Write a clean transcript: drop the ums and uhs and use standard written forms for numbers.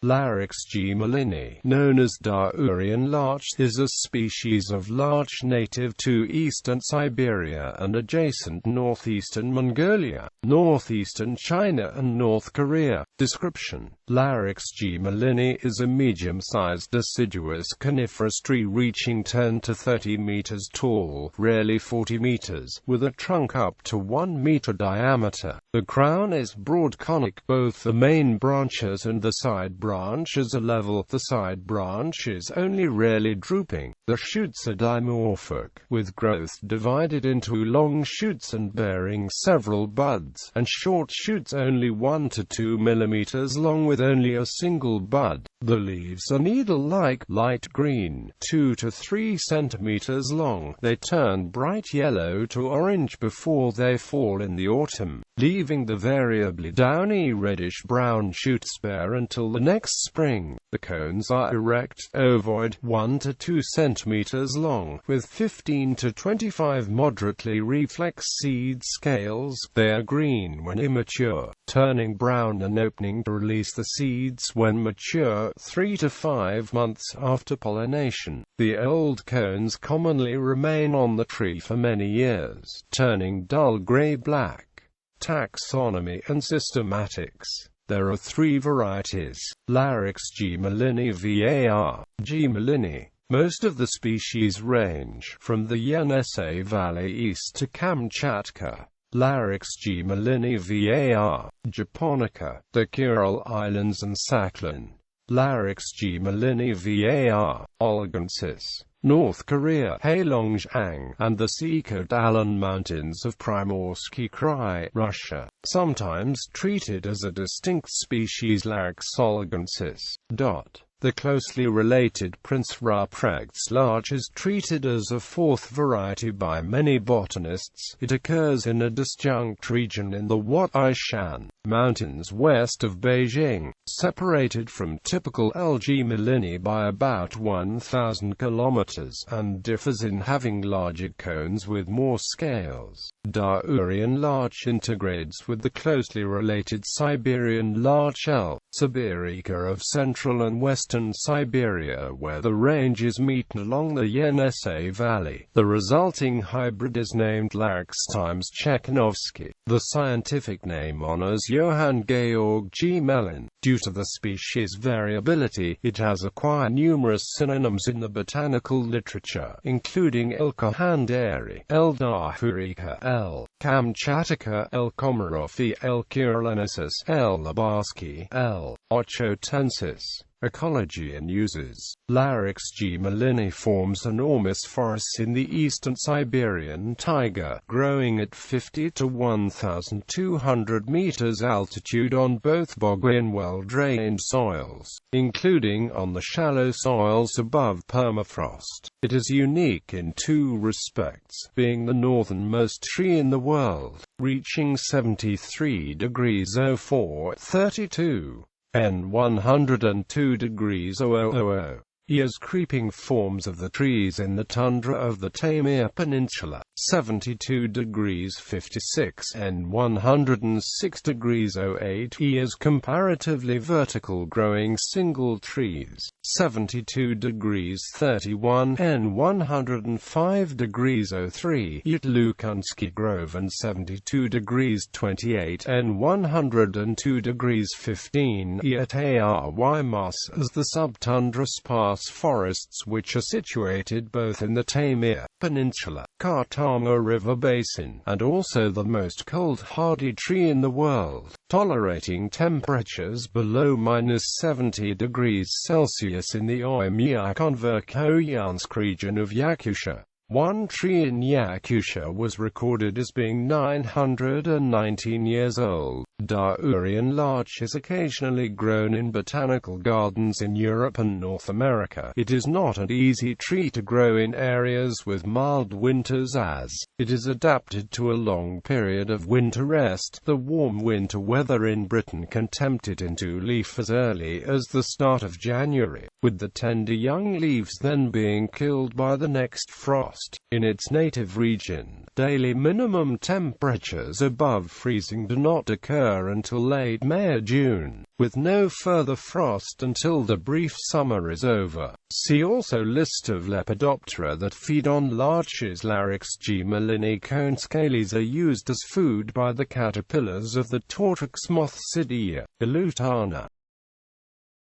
Larix gmelinii, known as Dahurian larch, is a species of larch native to eastern Siberia and adjacent northeastern Mongolia, northeastern China and North Korea. Description: Larix gmelinii is a medium-sized deciduous coniferous tree reaching 10 to 30 meters tall, rarely 40 meters, with a trunk up to 1 meter diameter. The crown is broad conic, both the main branches and the side branches are level, the side branches only rarely drooping. The shoots are dimorphic, with growth divided into long shoots and bearing several buds, and short shoots only 1 to 2 millimeters long with only a single bud. The leaves are needle-like, light green, 2 to 3 centimeters long. They turn bright yellow to orange before they fall in the autumn, leaving the variably downy reddish-brown shoots bare until the next spring. The cones are erect, ovoid, 1 to 2 centimeters long, with 15 to 25 moderately reflex seed scales. They are green when immature, turning brown and opening to release the seeds when mature, 3 to 5 months after pollination. The old cones commonly remain on the tree for many years, turning dull gray-black. Taxonomy and systematics. There are 3 varieties: Larix gmelinii var. gmelinii. Most of the species range from the Yenisei Valley east to Kamchatka. Larix gmelinii var. japonica, the Kuril Islands and Sakhalin. Larix gmelinii var. olegensis, North Korea, Heilongjiang, and the Sikhodalan Mountains of Primorsky Krai, Russia. Sometimes treated as a distinct species Larix olegensis. The closely related Prince Ruprecht's larch is treated as a 4th variety by many botanists. It occurs in a disjunct region in the Wat-i-Shan Mountains west of Beijing, separated from typical L. gmelinii by about 1,000 kilometers, and differs in having larger cones with more scales. Dahurian larch integrates with the closely related Siberian larch L. siberica of central and western Siberia, where the ranges meet along the Yenisei Valley. The resulting hybrid is named Larix x Chekhovsky. The scientific name honors Johann Georg Gmelin. Due to the species variability, it has acquired numerous synonyms in the botanical literature, including L. kohanderi, L. dahurica, L. kamchatica, L. komarofi, L. kurillensis, L. labarsky, L. ochotensis. Ecology and uses. Larix gmelinii forms enormous forests in the eastern Siberian taiga, growing at 50 to 1,200 meters altitude on both boggy and well-drained soils, including on the shallow soils above permafrost. It is unique in 2 respects, being the northernmost tree in the world, reaching 73 degrees 04 32. N 102 degrees 0000. As creeping forms of the trees in the tundra of the Taimyr Peninsula, 72 degrees 56 N 106 degrees 08. As comparatively vertical growing single trees, 72 degrees 31 N 105 degrees 03. At Lukansky Grove and 72 degrees 28 N 102 degrees 15. At Ary Mas as the subtundra sparse forests which are situated both in the Taimyr Peninsula, Khatama River Basin, and also the most cold-hardy tree in the world, tolerating temperatures below -70 degrees Celsius in the Oymyakon-Verkhoyansk region of Yakutia. One tree in Yakutia was recorded as being 919 years old. Dahurian larch is occasionally grown in botanical gardens in Europe and North America. It is not an easy tree to grow in areas with mild winters, as it is adapted to a long period of winter rest. The warm winter weather in Britain can tempt it into leaf as early as the start of January, with the tender young leaves then being killed by the next frost. frost. In its native region, daily minimum temperatures above freezing do not occur until late May or June, with no further frost until the brief summer is over. See also list of Lepidoptera that feed on larches. Larix gmelinii cone scales are used as food by the caterpillars of the tortoise moth Sidia, Ilutana.